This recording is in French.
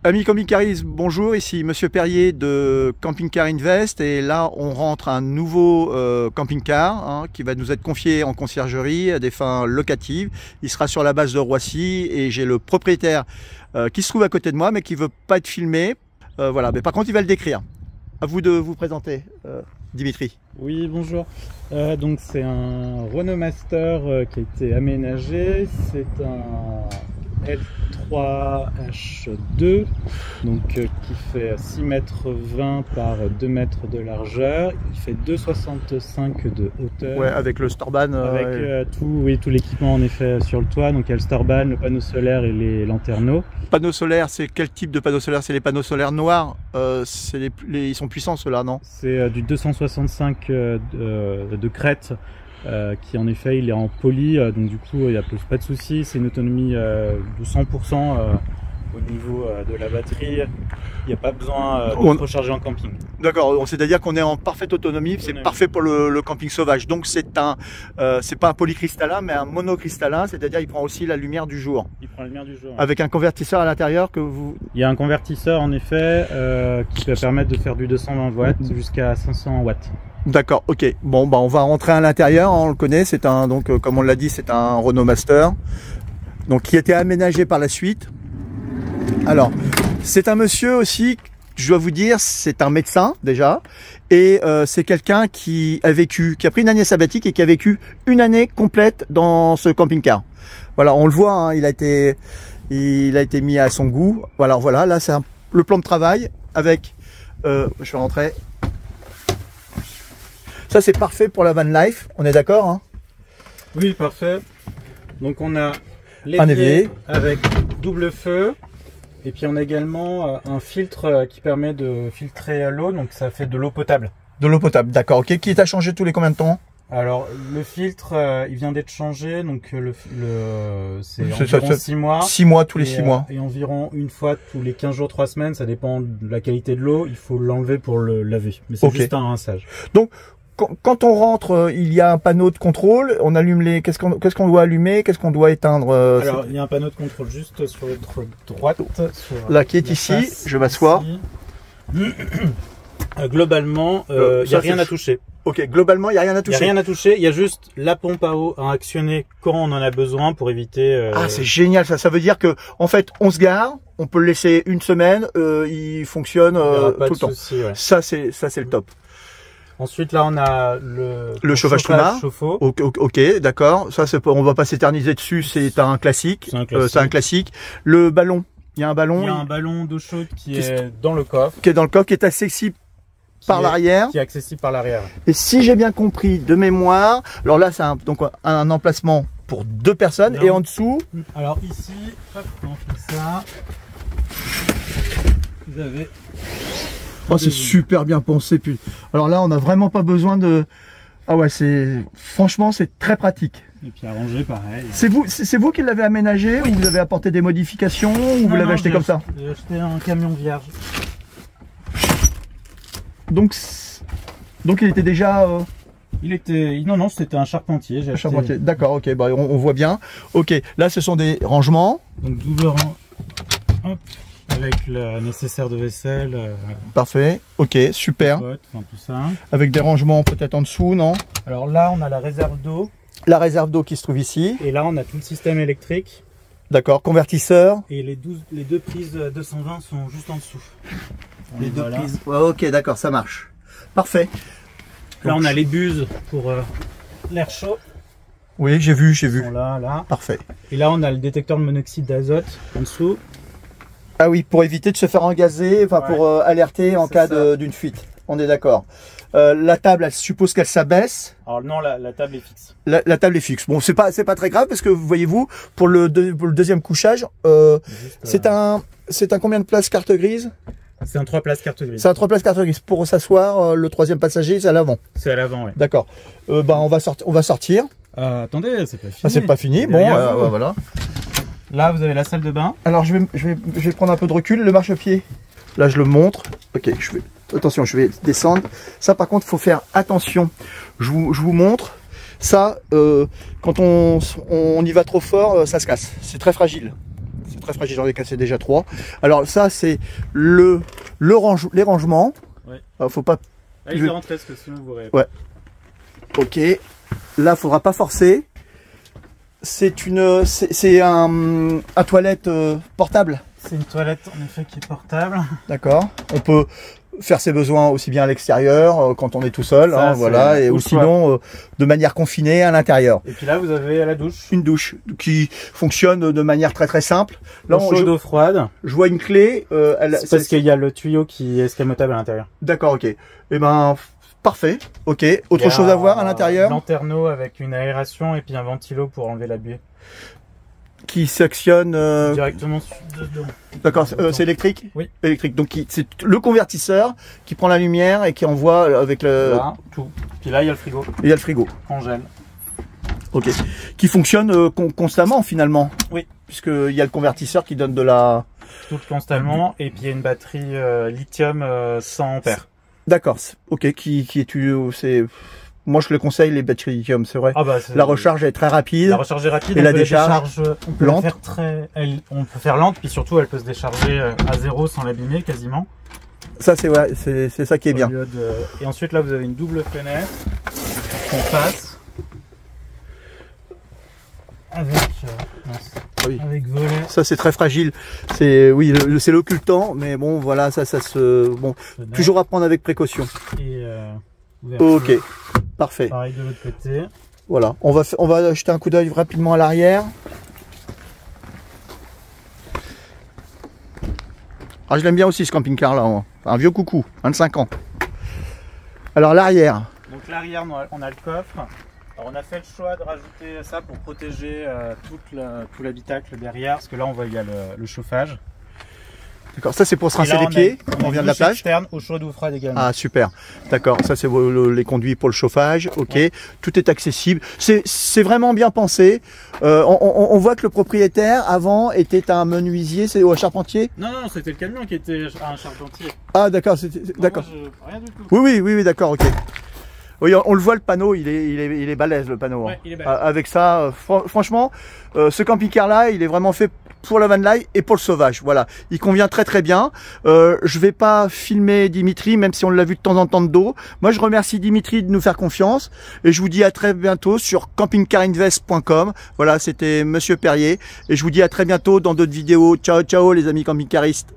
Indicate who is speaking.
Speaker 1: Amis camping-caristes, bonjour, ici Monsieur Perrier de Camping Car Invest et là on rentre un nouveau camping-car qui va nous être confié en conciergerie à des fins locatives. Il sera sur la base de Roissy et j'ai le propriétaire qui se trouve à côté de moi mais qui ne veut pas être filmé. Voilà, mais par contre il va le décrire. À vous de vous présenter, Dimitri.
Speaker 2: Oui, bonjour. Donc c'est un Renault Master qui a été aménagé. C'est un L3H2 donc qui fait 6,20 m par 2 m de largeur. Il fait 2,65 de hauteur.
Speaker 1: Ouais, avec le Starban.
Speaker 2: Avec tout l'équipement en effet sur le toit. Donc il y a le Starban, le panneau solaire et les lanterneaux.
Speaker 1: Panneaux solaires, c'est quel type de panneaux solaires? C'est les panneaux solaires noirs. Ils sont puissants ceux-là, non? C'est
Speaker 2: du 265 de crête. Qui en effet il est en poly, donc du coup il n'y a pas de souci, c'est une autonomie de 100% au niveau de la batterie, il n'y a pas besoin de recharger en camping.
Speaker 1: D'accord, c'est-à-dire qu'on est en parfaite autonomie, c'est parfait pour le camping sauvage. Donc c'est pas un polycristallin mais un monocristallin, c'est-à-dire il prend aussi la lumière du jour.
Speaker 2: Il prend la lumière du jour.
Speaker 1: Avec un convertisseur à l'intérieur que vous...
Speaker 2: Il y a un convertisseur en effet qui va permettre de faire du 220 watts jusqu'à 500 watts.
Speaker 1: D'accord, ok. Bon, bah on va rentrer à l'intérieur, on le connaît, c'est un, donc comme on l'a dit, c'est un Renault Master, donc qui a été aménagé par la suite. Alors, c'est un monsieur aussi, je dois vous dire, c'est un médecin déjà, et c'est quelqu'un qui a pris une année sabbatique et qui a vécu une année complète dans ce camping-car. Voilà, on le voit, hein, il a été mis à son goût. Voilà, là c'est le plan de travail avec, je vais rentrer. Ça c'est parfait pour la van life, on est d'accord hein?
Speaker 2: Oui, parfait. Donc on a
Speaker 1: un évier
Speaker 2: avec double feu. Et puis on a également un filtre qui permet de filtrer l'eau, donc ça fait de l'eau potable.
Speaker 1: De l'eau potable, d'accord. Ok, qui est à changer tous les combien de temps?
Speaker 2: Alors le filtre, il vient d'être changé, donc c'est environ 6 mois.
Speaker 1: 6 mois, tous les 6 mois.
Speaker 2: Et environ une fois tous les 15 jours, 3 semaines, ça dépend de la qualité de l'eau, il faut l'enlever pour le laver. Mais c'est juste un rinçage. Donc
Speaker 1: quand on rentre, il y a un panneau de contrôle, on allume les... Qu'est-ce qu'on doit allumer, qu'est-ce qu'on doit éteindre?
Speaker 2: Alors, il y a un panneau de contrôle juste sur votre droite.
Speaker 1: Là, qui est ici, je m'assois.
Speaker 2: Globalement, il n'y a rien à toucher.
Speaker 1: Ok, globalement, il n'y a rien à toucher.
Speaker 2: Il n'y a rien à toucher, il y a juste la pompe à eau à actionner quand on en a besoin pour éviter...
Speaker 1: Ah, c'est génial ça, ça veut dire que en fait, on se gare, on peut le laisser une semaine, il fonctionne tout le temps. Ouais. Ça, c'est le top.
Speaker 2: Ensuite, là, on a le
Speaker 1: chauffage Truma.
Speaker 2: Chauffe-eau.
Speaker 1: Ok, d'accord. Ça, on va pas s'éterniser dessus. C'est un classique. C'est un classique. Le ballon. Il y a un ballon.
Speaker 2: Il y a un ballon d'eau chaude qui est dans le coffre.
Speaker 1: Qui est dans le coffre, qui est accessible par l'arrière.
Speaker 2: Qui est accessible par l'arrière.
Speaker 1: Et si j'ai bien compris de mémoire, alors là, c'est donc un emplacement pour 2 personnes. Et en dessous.
Speaker 2: Alors ici, hop, on fait ça. Vous avez.
Speaker 1: Oh, c'est super bien pensé. Puis, alors là, on n'a vraiment pas besoin de... Ah ouais, franchement, c'est très pratique.
Speaker 2: Et puis à ranger, pareil.
Speaker 1: C'est vous qui l'avez aménagé ou vous avez apporté des modifications ou vous l'avez acheté comme ça?
Speaker 2: J'ai acheté un camion vierge.
Speaker 1: Donc il était déjà...
Speaker 2: Non, c'était un charpentier.
Speaker 1: Un charpentier, d'accord, ok, bah, on voit bien. Ok, là, ce sont des rangements.
Speaker 2: Donc double rang. Hop. Avec le nécessaire de vaisselle.
Speaker 1: Parfait, ok, super.
Speaker 2: Bottes, enfin, tout ça.
Speaker 1: Avec des rangements peut-être en dessous, non?
Speaker 2: Alors là, on a la réserve d'eau.
Speaker 1: La réserve d'eau qui se trouve ici.
Speaker 2: Et là, on a tout le système électrique.
Speaker 1: D'accord, convertisseur.
Speaker 2: Et les 2 prises 220 sont juste en dessous.
Speaker 1: Les 2 prises. Ouais, ok, d'accord, ça marche. Parfait.
Speaker 2: Là, on a les buses pour l'air chaud.
Speaker 1: Oui, j'ai vu.
Speaker 2: Là.
Speaker 1: Parfait.
Speaker 2: Et là, on a le détecteur de monoxyde d'azote en dessous.
Speaker 1: Ah oui, pour éviter de se faire engazer, enfin pour alerter en cas d'une fuite. On est d'accord. La table, elle suppose qu'elle s'abaisse.
Speaker 2: Alors non, la table est fixe.
Speaker 1: La table est fixe. Bon, c'est pas très grave parce que voyez-vous, pour le deuxième couchage, c'est un combien de places carte grise?
Speaker 2: C'est un 3 places carte grise.
Speaker 1: C'est un 3 places carte grise. Pour s'asseoir, le 3e passager, c'est à l'avant.
Speaker 2: C'est à l'avant, oui. D'accord.
Speaker 1: Bah on va sortir.
Speaker 2: Attendez, c'est pas fini.
Speaker 1: Ah, c'est pas fini. Bon, voilà.
Speaker 2: Là, vous avez la salle de bain.
Speaker 1: Alors, je vais prendre un peu de recul. Le marchepied, là, je le montre. Ok, attention, je vais descendre. Ça, par contre, il faut faire attention. Je vous montre. Ça, quand on y va trop fort, ça se casse. C'est très fragile. très fragile, j'en ai cassé déjà 3. Alors ça c'est les rangements.
Speaker 2: Ouais.
Speaker 1: Faut pas...
Speaker 2: Là, il est rentré parce que sinon vous aurez...
Speaker 1: Ouais. Ok. Là, faudra pas forcer. C'est un toilette portable.
Speaker 2: C'est une toilette en effet qui est portable.
Speaker 1: D'accord. On peut faire ses besoins aussi bien à l'extérieur quand on est tout seul,
Speaker 2: Ça,
Speaker 1: voilà, et ou sinon de manière confinée à l'intérieur.
Speaker 2: Et puis là, vous avez la douche.
Speaker 1: Une douche qui fonctionne de manière très simple. Là,
Speaker 2: Eau chaude, eau froide.
Speaker 1: Je vois une clé.
Speaker 2: C'est parce qu'il y a le tuyau qui est escamotable à l'intérieur.
Speaker 1: D'accord, ok. Eh ben, parfait. Ok. Autre chose à voir à l'intérieur?
Speaker 2: Lanterneau avec une aération et puis un ventilo pour enlever la buée.
Speaker 1: Qui s'actionne
Speaker 2: directement dedans.
Speaker 1: D'accord, c'est électrique?
Speaker 2: Oui.
Speaker 1: Électrique. Donc c'est le convertisseur qui prend la lumière et qui envoie avec le...
Speaker 2: Là, tout. Puis là, il y a le frigo.
Speaker 1: Il y a le frigo.
Speaker 2: Congèle.
Speaker 1: Ok. Qui fonctionne constamment finalement.
Speaker 2: Oui.
Speaker 1: Puisqu'il y a le convertisseur qui donne de la...
Speaker 2: Tout constamment. Et puis il y a une batterie lithium 100 ampères.
Speaker 1: D'accord. Ok. C'est... Moi, je le conseille, les batteries lithium, c'est vrai.
Speaker 2: Ah bah,
Speaker 1: la recharge est très rapide.
Speaker 2: La recharge est rapide.
Speaker 1: Et la décharge
Speaker 2: on peut
Speaker 1: lente.
Speaker 2: la faire on peut faire lente, puis surtout, elle peut se décharger à 0 sans l'abîmer quasiment.
Speaker 1: Ça, c'est ouais, c'est ça qui est bien.
Speaker 2: Et ensuite, là, vous avez une double fenêtre qu'on passe avec, avec volet.
Speaker 1: Ça, c'est très fragile. C'est c'est l'occultant, mais bon, voilà, ça se bon, toujours à prendre avec précaution.
Speaker 2: Et
Speaker 1: ok. Parfait.
Speaker 2: Pareil de l'autre côté.
Speaker 1: Voilà, on va jeter un coup d'œil rapidement à l'arrière. Ah, je l'aime bien aussi ce camping-car là, un vieux coucou, 25 ans. Alors l'arrière.
Speaker 2: Donc l'arrière, on a le coffre. Alors on a fait le choix de rajouter ça pour protéger tout l'habitacle derrière, parce que là on voit il y a le chauffage.
Speaker 1: D'accord, ça c'est pour se rincer les pieds, on vient de la plage.
Speaker 2: Externe, eau chaude ou froide également.
Speaker 1: Ah super, d'accord, ça c'est les conduits pour le chauffage, ok, ouais. Tout est accessible, c'est vraiment bien pensé. On voit que le propriétaire avant était un menuisier, c'est un charpentier.
Speaker 2: Non, c'était le camion qui était un charpentier.
Speaker 1: Ah d'accord, d'accord.
Speaker 2: Rien du tout.
Speaker 1: Oui, d'accord, ok. Oui, on le voit, le panneau, il est balèze, le panneau.
Speaker 2: Ouais, il est balèze.
Speaker 1: Avec ça, franchement, ce camping-car là, il est vraiment fait pour la van life et pour le sauvage. Voilà, il convient très bien. Je vais pas filmer Dimitri, même si on l'a vu de temps en temps de dos. Moi, je remercie Dimitri de nous faire confiance et je vous dis à très bientôt sur campingcarinvest.com. Voilà, c'était Monsieur Perrier et je vous dis à très bientôt dans d'autres vidéos. Ciao, ciao les amis camping-caristes.